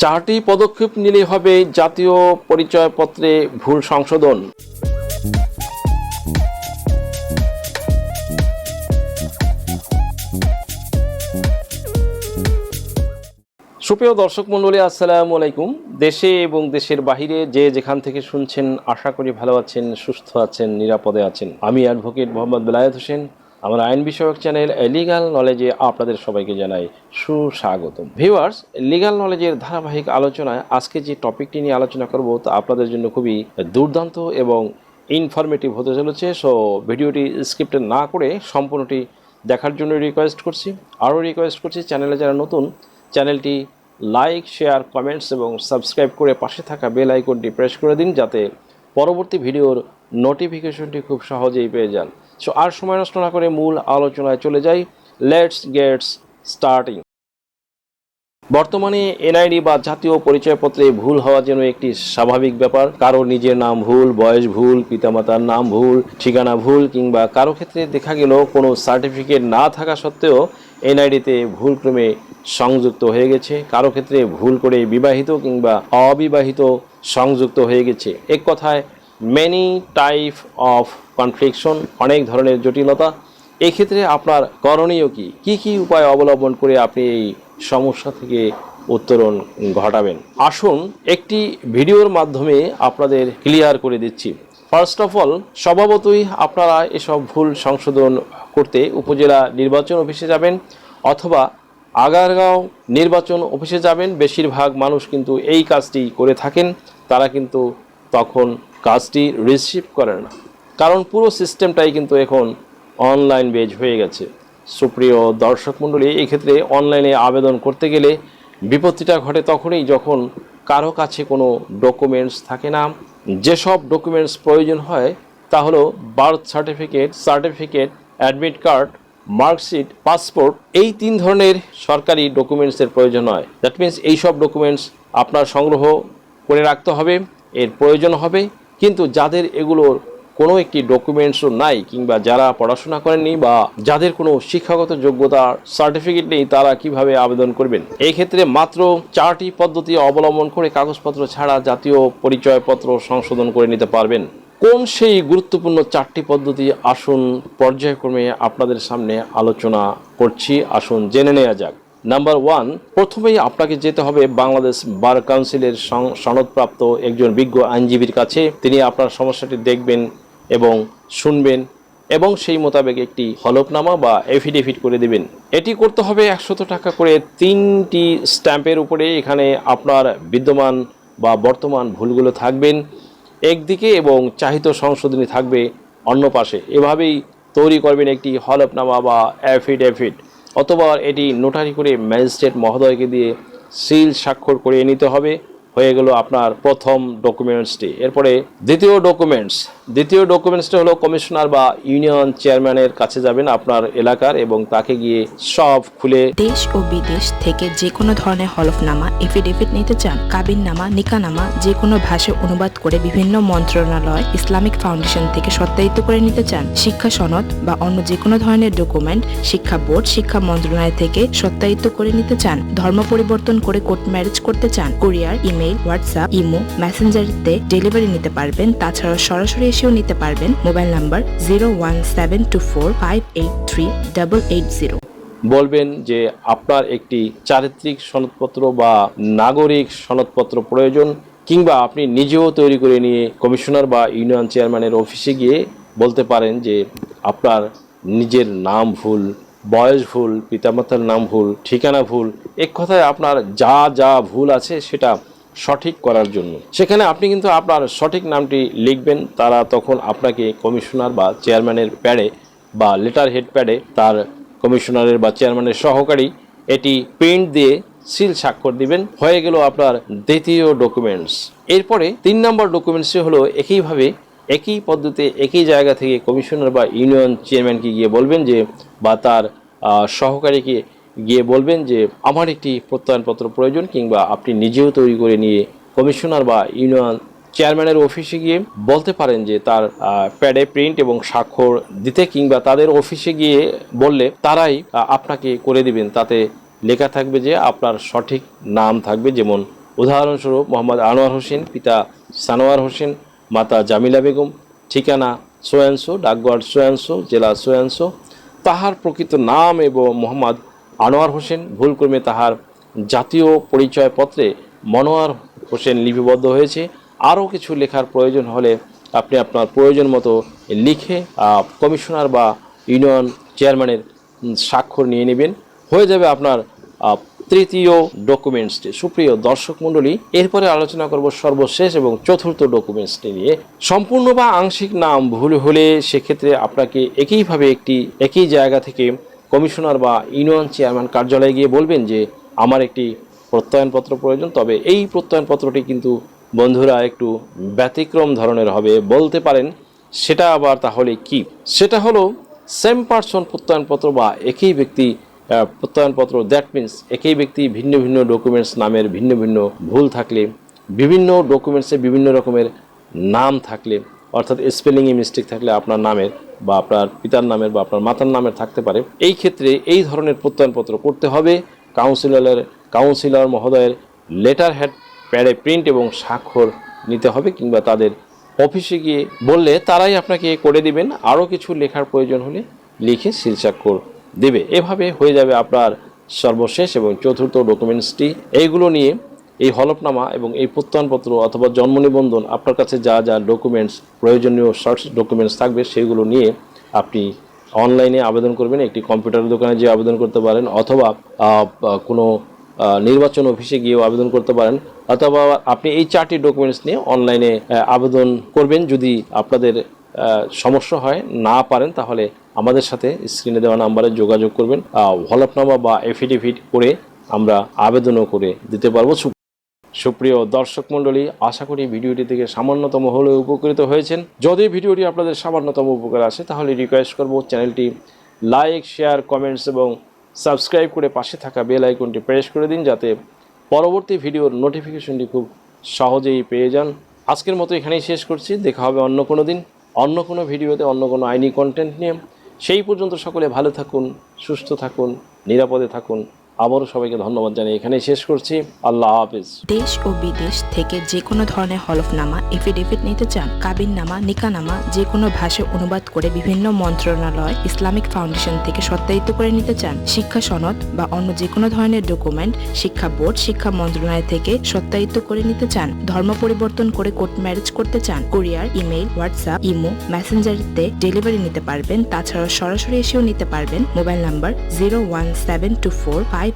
4টি পদক্ষেপ নিলেই হবে জাতীয় পরিচয়পত্রে ভুল সংশোধন। সুপ্রিয় দর্শক মণ্ডলী, আসসালামু আলাইকুম। দেশে এবং দেশের বাহিরে যে যেখান থেকে শুনছেন, আশা করি ভালো আছেন, সুস্থ আছেন, নিরাপদে আছেন। আমি অ্যাডভোকেট মোহাম্মদ বেলায়েত হোসেন। আমার আইন বিষয়ক চ্যানেল লিগ্যাল নলেজে আপনাদের সবাইকে জানাই সুস্বাগতম। ভিউয়ার্স, লিগ্যাল নলেজের ধারাবাহিক আলোচনায় আজকে যে টপিকটি নিয়ে আলোচনা করব তা আপনাদের জন্য খুবই দুর্দান্ত এবং ইনফরমেটিভ হতে চলেছে। সো ভিডিওটি স্ক্রিপ্টেড না করে সম্পূর্ণটি দেখার জন্য রিকোয়েস্ট করছি। আরও রিকোয়েস্ট করছি, চ্যানেলে যারা নতুন, চ্যানেলটি লাইক, শেয়ার, কমেন্টস এবং সাবস্ক্রাইব করে পাশে থাকা বেল আইকনটি প্রেস করে দিন, যাতে পরবর্তী ভিডিওর নোটিফিকেশনটি খুব সহজেই পেয়ে যান। সো আর সময় নষ্ট না করে মূল আলোচনায় চলে যাই। Let's gets starting. বর্তমানে এনআইডি বা জাতীয় পরিচয়পত্রে ভুল হওয়া যেন একটি স্বাভাবিক ব্যাপার। কারো নিজের নাম ভুল, বয়স ভুল, পিতামাতার নাম ভুল, ঠিকানা ভুল, কিংবা কারো ক্ষেত্রে দেখা গেল কোনো সার্টিফিকেট না থাকা সত্ত্বেও এনআইডিতে ভুলক্রমে সংযুক্ত হয়ে গেছে। কারো ক্ষেত্রে ভুল করে বিবাহিত কিংবা অবিবাহিত সংযুক্ত হয়ে গেছে। এক কথায় মেনি টাইপ অফ কনফ্লিকশন, অনেক ধরনের জটিলতা। এক্ষেত্রে আপনার করণীয় কি কি উপায় অবলম্বন করে আপনি এই সমস্যা থেকে উত্তরণ ঘটাবেন, আসুন একটি ভিডিওর মাধ্যমে আপনাদের ক্লিয়ার করে দিচ্ছি। ফার্স্ট অফ অল, স্বভাবতই আপনারা এসব ভুল সংশোধন করতে উপজেলা নির্বাচন অফিসে যাবেন অথবা আগারগাঁও নির্বাচন অফিসে যাবেন। বেশিরভাগ মানুষ কিন্তু এই কাজটি করে থাকেন। তারা কিন্তু তখন কাজটি রিসিভ করেন না, কারণ পুরো সিস্টেমটাই কিন্তু এখন অনলাইন বেজ হয়ে গেছে। সুপ্রিয় দর্শক মণ্ডলী, এক্ষেত্রে অনলাইনে আবেদন করতে গেলে বিপত্তিটা ঘটে তখনই যখন কারো কাছে কোনো ডকুমেন্টস থাকে না। যেসব ডকুমেন্টস প্রয়োজন হয় তা হলো birth certificate, admit card, marksheet, passport. এই 3 ধরনের সরকারি ডকুমেন্টসের প্রয়োজন হয়। দ্যাট মিন্স এইসব ডকুমেন্টস আপনার সংগ্রহ করে রাখতে হবে, এর প্রয়োজন হবে। কিন্তু যাদের এগুলোর কোনো একটি ডকুমেন্টসও নাই, কিংবা যারা পড়াশোনা করেননি বা যাদের কোনো শিক্ষাগত যোগ্যতার সার্টিফিকেট নেই, তারা কিভাবে আবেদন করবেন? এই ক্ষেত্রে মাত্র 4টি পদ্ধতি অবলম্বন করে কাগজপত্র ছাড়া জাতীয় পরিচয়পত্র সংশোধন করে নিতে পারবেন। কোন সেই গুরুত্বপূর্ণ 4টি পদ্ধতি, আসুন পর্যায়ক্রমে আপনাদের সামনে আলোচনা করছি। আসুন জেনে নেওয়া যাক। নাম্বার 1, প্রথমেই আপনাকে যেতে হবে বাংলাদেশ বার কাউন্সিলের সনদপ্রাপ্ত একজন বিজ্ঞ আইনজীবীর কাছে। তিনি আপনার সমস্যাটি দেখবেন এবং শুনবেন এবং সেই মোতাবেক একটি হলফনামা বা এফিডেভিট করে দেবেন। এটি করতে হবে 100 টাকা করে 3টি স্ট্যাম্পের উপরে। এখানে আপনার বিদ্যমান বা বর্তমান ভুলগুলো থাকবেন একদিকে এবং চাহিত সংশোধনী থাকবে অন্য পাশে। এভাবেই তৈরি করবেন একটি হলফনামা বা অ্যাফিডেভিট, অথবা এটি নোটারি করে ম্যাজিস্ট্রেট মহোদয়কে দিয়ে সিল স্বাক্ষর করে নিতে হবে। হয়ে গেল আপনার প্রথম ডকুমেন্টসটি। এরপরে দ্বিতীয় ডকুমেন্টসটা হলো কমিশনার বা ইউনিয়ন চেয়ারম্যানের কাছে যাবেন আপনার এলাকার, এবং তাকে গিয়ে সব খুলে দেশ ও বিদেশ থেকে যে কোনো ধরনের হলফনামা, এফিডেভিট নিতে চান, কাবিননামা, নিকানামা যে কোনো ভাষায় অনুবাদ করে বিভিন্ন মন্ত্রণালয়, ইসলামিক ফাউন্ডেশন থেকে সত্যায়িত করে নিতে চান, শিক্ষা সনদ বা অন্য যে কোনো ধরনের ডকুমেন্ট শিক্ষা বোর্ড, শিক্ষা মন্ত্রণালয় থেকে সত্যায়িত করে নিতে চান, ধর্ম পরিবর্তন করে কোর্ট ম্যারেজ করতে চান, কুরিয়ার, ইমেইল, হোয়াটসঅ্যাপ, ইমো, মেসেঞ্জারিতে ডেলিভারি নিতে পারবেন। তাছাড়াও সরাসরি এসেও নিতে পারবেন। Mobile number 01724583880। বলবেন যে আপনার একটি চারিত্রিক সনদপত্র বা নাগরিক সনদপত্র প্রয়োজন, কিংবা আপনি নিজেও তৈরি করে নিয়ে কমিশনার বা ইউনিয়ন চেয়ারম্যানের অফিসে গিয়ে বলতে পারেন যে আপনার নিজের নাম ভুল, বয়স ভুল, পিতামাতার নাম ভুল, ঠিকানা ভুল। এক কথায় আপনার যা যা ভুল আছে সেটা সঠিক করার জন্য সেখানে আপনি কিন্তু আপনার সঠিক নামটি লিখবেন। তারা তখন আপনাকে কমিশনার বা চেয়ারম্যানের প্যাডে বা লেটার হেড প্যাডে তার কমিশনারের বা চেয়ারম্যানের সহকারী এটি প্রিন্ট দিয়ে সিল স্বাক্ষর দিবেন। হয়ে গেল আপনার দ্বিতীয় ডকুমেন্টস। এরপরে 3 নম্বর ডকুমেন্টসটি হলো একইভাবে একই পদ্ধতিতে একই জায়গা থেকে কমিশনার বা ইউনিয়ন চেয়ারম্যানকে গিয়ে বলবেন যে, বা তার সহকারীকে গিয়ে বলবেন যে আমার একটি প্রত্যয়নপত্র প্রয়োজন, কিংবা আপনি নিজেও তৈরি করে নিয়ে কমিশনার বা ইউনিয়ন চেয়ারম্যানের অফিসে গিয়ে বলতে পারেন যে তার প্যাডে প্রিন্ট এবং স্বাক্ষর দিতে, কিংবা তাদের অফিসে গিয়ে বললে তারাই আপনাকে করে দিবেন। তাতে লেখা থাকবে যে আপনার সঠিক নাম থাকবে, যেমন উদাহরণস্বরূপ মোহাম্মদ আনোয়ার হোসেন, পিতা সানোয়ার হোসেন, মাতা জামিলা বেগম, ঠিকানা সোয়ানসো, ডাকঘর সোয়ানসো, জেলা সোয়ানসো। তাহার প্রকৃত নাম এবং মোহাম্মদ আনোয়ার হোসেন, ভুলক্রমে তাহার জাতীয় পরিচয়পত্রে মনোয়ার হোসেন লিপিবদ্ধ হয়েছে। আরও কিছু লেখার প্রয়োজন হলে আপনি আপনার প্রয়োজন মতো লিখে কমিশনার বা ইউনিয়ন চেয়ারম্যানের স্বাক্ষর নিয়ে নেবেন, হয়ে যাবে আপনার তৃতীয় ডকুমেন্টসটি। সুপ্রিয় দর্শক মণ্ডলী, এরপরে আলোচনা করব সর্বশেষ এবং চতুর্থ ডকুমেন্টসটি নিয়ে। সম্পূর্ণ বা আংশিক নাম ভুল হলে সেক্ষেত্রে আপনাকে একইভাবে একই জায়গা থেকে কমিশনার বা ইউনিয়ন চেয়ারম্যান কার্যালয়ে গিয়ে বলবেন যে আমার একটি প্রত্যয়নপত্র প্রয়োজন। তবে এই প্রত্যয়নপত্রটি কিন্তু বন্ধুরা একটু ব্যতিক্রম ধরনের হবে। বলতে পারেন সেটা আবার তাহলে কি? সেটা হলো সেম পারসন প্রত্যয়নপত্র বা একই ব্যক্তি প্রত্যয়নপত্র। দ্যাট মিন্স একই ব্যক্তি ভিন্ন ভিন্ন ডকুমেন্টস নামের ভিন্ন ভিন্ন ভুল থাকলে, বিভিন্ন ডকুমেন্টসে বিভিন্ন রকমের নাম থাকলে, অর্থাৎ স্পেলিংয়ে মিস্টেক থাকলে আপনার নামের বা আপনার পিতার নামের বা আপনার মাতার নামের থাকতে পারে। এই ক্ষেত্রে এই ধরনের প্রত্যয়নপত্র করতে হবে। কাউন্সিলর মহোদয়ের লেটার হেড প্যাডে প্রিন্ট এবং স্বাক্ষর নিতে হবে, কিংবা তাদের অফিসে গিয়ে বললে তারাই আপনাকে করে দিবেন। আরও কিছু লেখার প্রয়োজন হলে লিখে সিল স্বাক্ষর দেবে। এভাবে হয়ে যাবে আপনার সর্বশেষ এবং চতুর্থ ডকুমেন্টসটি। এইগুলো নিয়ে এই হলফনামা এবং এই প্রত্যয়নপত্র অথবা জন্ম নিবন্ধন, আপনার কাছে যা যা ডকুমেন্টস প্রয়োজনীয় শর্টস ডকুমেন্টস থাকবে সেগুলো নিয়ে আপনি অনলাইনে আবেদন করবেন। একটি কম্পিউটার দোকানে যেয়ে আবেদন করতে পারেন, অথবা কোনো নির্বাচন অফিসে গিয়েও আবেদন করতে পারেন, অথবা আপনি এই 4টি ডকুমেন্টস নিয়ে অনলাইনে আবেদন করবেন। যদি আপনাদের সমস্যা হয়, না পারেন, তাহলে আমাদের সাথে স্ক্রিনে দেওয়া নাম্বারে যোগাযোগ করবেন। হলফনামা বা এফিডেভিট করে আমরা আবেদনও করে দিতে পারবো। সুপ্রিয় দর্শক মণ্ডলী, আশা করি ভিডিওটি থেকে সামান্যতম হলেও উপকৃত হয়েছেন। যদি ভিডিওটি আপনাদের সামান্যতম উপকার আসে তাহলে রিকোয়েস্ট করব চ্যানেলটি লাইক, শেয়ার, কমেন্টস এবং সাবস্ক্রাইব করে পাশে থাকা বেল আইকনটি প্রেস করে দিন, যাতে পরবর্তী ভিডিওর নোটিফিকেশনটি খুব সহজেই পেয়ে যান। আজকের মতো এখানেই শেষ করছি। দেখা হবে অন্য কোনো দিন, অন্য কোনো ভিডিওতে, অন্য কোনো আইনি কন্টেন্ট নিয়ে। সেই পর্যন্ত সকলে ভালো থাকুন, সুস্থ থাকুন, নিরাপদে থাকুন। আবারও সবাইকে ধন্যবাদ জানিয়ে এখানেই শেষ করছি। আল্লাহ হাফেজ। দেশ ও বিদেশ থেকে যে কোনো ধরনের হলফনামা, এফিডেভিট নিতে চান, কাবিননামা, নিকানামা যে কোনো ভাষায় অনুবাদ করে বিভিন্ন মন্ত্রণালয়, ইসলামিক ফাউন্ডেশন থেকে সত্যায়িত করে নিতে চান, শিক্ষা সনদ বা অন্য যে কোনো ধরনের ডকুমেন্ট শিক্ষা বোর্ড, শিক্ষা মন্ত্রণালয় থেকে সত্যায়িত করে নিতে চান, ধর্ম পরিবর্তন করে কোর্ট ম্যারেজ করতে চান, কুরিয়ার, ইমেইল, হোয়াটসঅ্যাপ, ইমো, মেসেঞ্জারিতে ডেলিভারি নিতে পারবেন। তাছাড়াও সরাসরি এসেও নিতে পারবেন। Mobile number 01724583880।